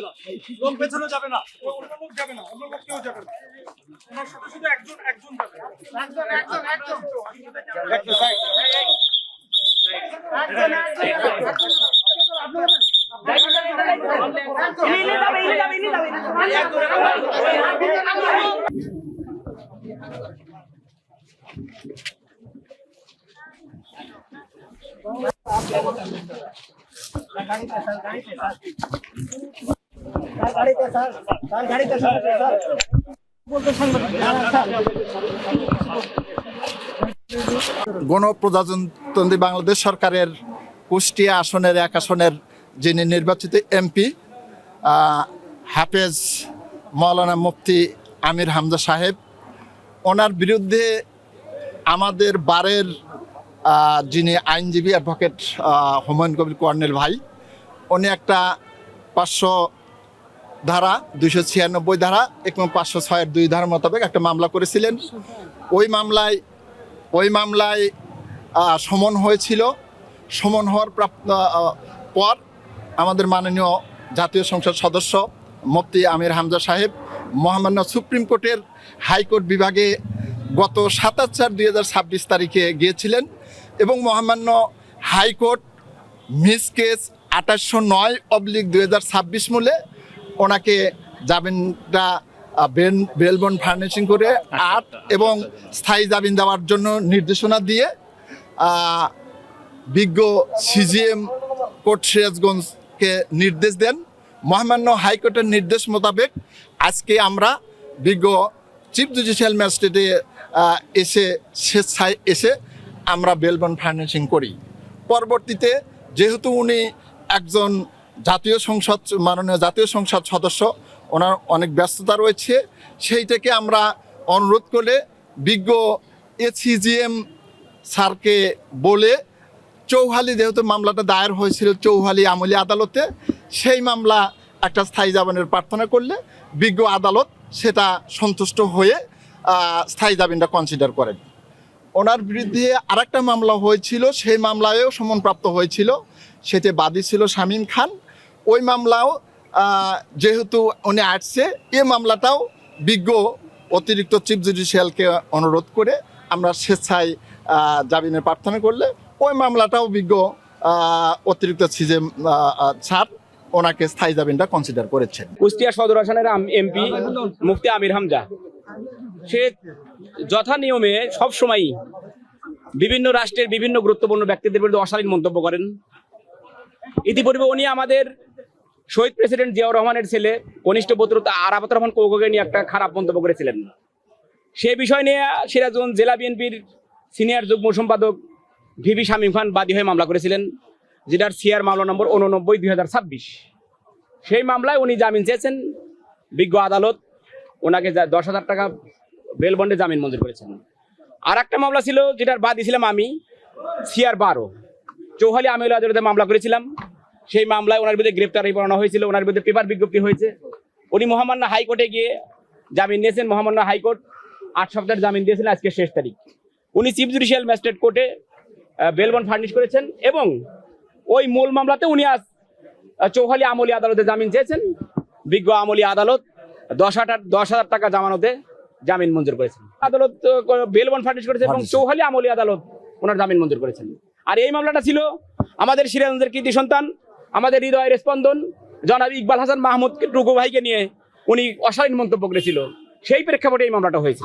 লোক পেছনে যাবে না, অন্য লোক যাবে না, অন্য লোক কেউ যাবে না। ওনার সাথে শুধু একজন যাবে। গণপ্রজাতন্ত্রী বাংলাদেশ সরকারের কুষ্টিয়া আসনের 1 আসনের যিনি নির্বাচিত এমপি হাফেজ মাওলানা মুফতি আমির হামজা সাহেব, ওনার বিরুদ্ধে আমাদের বারের যিনি আইনজীবী অ্যাডভোকেট হুমায়ুন কবির কর্নেল ভাই, উনি একটা 500 ধারা 296 ধারা এবং 506-এর 2 ধারা মোতাবেক একটা মামলা করেছিলেন। ওই মামলায় সমন হয়েছিল। সমন হওয়ার পর আমাদের মাননীয় জাতীয় সংসদ সদস্য মুফতি আমির হামজা সাহেব মহামান্য সুপ্রিম কোর্টের হাইকোর্ট বিভাগে গত 27/4/2026 তারিখে গিয়েছিলেন এবং মহামান্য হাইকোর্ট মিস কেস 2809/2026 মূলে ওনাকে জামিনটা বেল বন্ড ফার্নিশিং করে 8 এবং স্থায়ী জামিন দেওয়ার জন্য নির্দেশনা দিয়ে বিজ্ঞ সিজিএম কোর্ট সিরাজগঞ্জকে নির্দেশ দেন। মহামান্য হাইকোর্টের নির্দেশ মোতাবেক আজকে আমরা বিজ্ঞ চিফ জুডিশিয়াল ম্যাজিস্ট্রেটে স্বেচ্ছায় এসে আমরা বেল বন্ড ফার্নিশিং করি। পরবর্তীতে যেহেতু উনি একজন মাননীয় জাতীয় সংসদ সদস্য, ওনার অনেক ব্যস্ততা রয়েছে, সেইটাকে আমরা অনুরোধ করে বিজ্ঞ সিজিএম স্যারকে বলে চৌহালি, যেহেতু মামলাটা দায়ের হয়েছিল চৌহালি আমলি আদালতে, সেই মামলা একটা স্থায়ী জামিনের প্রার্থনা করলে বিজ্ঞ আদালত সেটা সন্তুষ্ট হয়ে স্থায়ী জামিনটা কনসিডার করেন। ওনার বিরুদ্ধে আরেকটা মামলা হয়েছিল, সেই মামলায়ও সমনপ্রাপ্ত হয়েছিল, সেটি বাদী ছিল শামীম খান। ওই মামলাও যেহেতু উনি আসছে, এ মামলাটাও বিজ্ঞ অতিরিক্ত চিফ জুডিশিয়ালকে অনুরোধ করে আমরা স্বেচ্ছায় জামিনের প্রার্থনা করলে ওই মামলাটাও বিজ্ঞ অতিরিক্ত সিজিএম স্যার ওনাকে স্থায়ী জামিনটা কনসিডার করেছেন। কুষ্টিয়া সদর আসনের এমপি মুফতি আমির হামজা, সে যথা নিয়মে সবসময়ই বিভিন্ন রাষ্ট্রের বিভিন্ন গুরুত্বপূর্ণ ব্যক্তিদের বিরুদ্ধে অশালীন মন্তব্য করেন। ইতিপূর্বে উনি আমাদের শহীদ প্রেসিডেন্ট জিয়াউর রহমানের ছেলে কনিষ্ঠ পুত্র আরাফাত রহমান কৌককে নিয়ে একটা খারাপ মন্তব্য করেছিলেন। সেই বিষয় নিয়ে সিরাজগঞ্জ জেলা বিএনপির সিনিয়র যুগ্ম সম্পাদক ভিভি শামীম খান বাদী হয়ে মামলা করেছিলেন, যেটার সিআর মামলা নম্বর 89/2026। সেই মামলায় উনি জামিন চেয়েছেন, বিজ্ঞ আদালত ওনাকে 10,000 টাকা বেল বন্ডে জামিন মঞ্জুর করেছেন। আর একটা মামলা ছিল যেটার বাদী ছিলাম আমি, সিআর 12 চৌহালি আমলি আদালতে মামলা করেছিলাম। সেই মামলায় ওনার বিরুদ্ধে গ্রেপ্তারি পরোয়ানা হয়েছিল, ওনার বিরুদ্ধে পেপার বিজ্ঞপ্তি হয়েছে। উনি মহামান্য হাইকোর্টে গিয়ে জামিন নিয়েছেন। মহামান্য হাইকোর্ট 8 সপ্তাহের জামিন দিয়েছিলেন, আজকে শেষ তারিখ। উনি চিফ জুডিশিয়াল ম্যাজিস্ট্রেট কোর্টে বেল বন্ড ফার্নিশ করেছেন এবং ওই মূল মামলাতে উনি আজ চৌহালি আমলি আদালতে জামিন চেয়েছেন। বিজ্ঞ আমলি আদালত 10,000 টাকা জামানতে জামিন মঞ্জুর করেছেন। আদালত বেল বন্ড ফার্নিশ করেছেন এবং চৌহালি আমলি আদালত ওনার জামিন মঞ্জুর করেছেন। আর এই মামলাটা ছিল আমাদের সিরাজগঞ্জের কৃতি সন্তান, আমাদের হৃদয়ের স্পন্দন জনাব ইকবাল হাসান মাহমুদ টুকু ভাইকে নিয়ে উনি অশালীন মন্তব্য করেছিল, সেই প্রেক্ষাপটে এই মামলাটা হয়েছিল।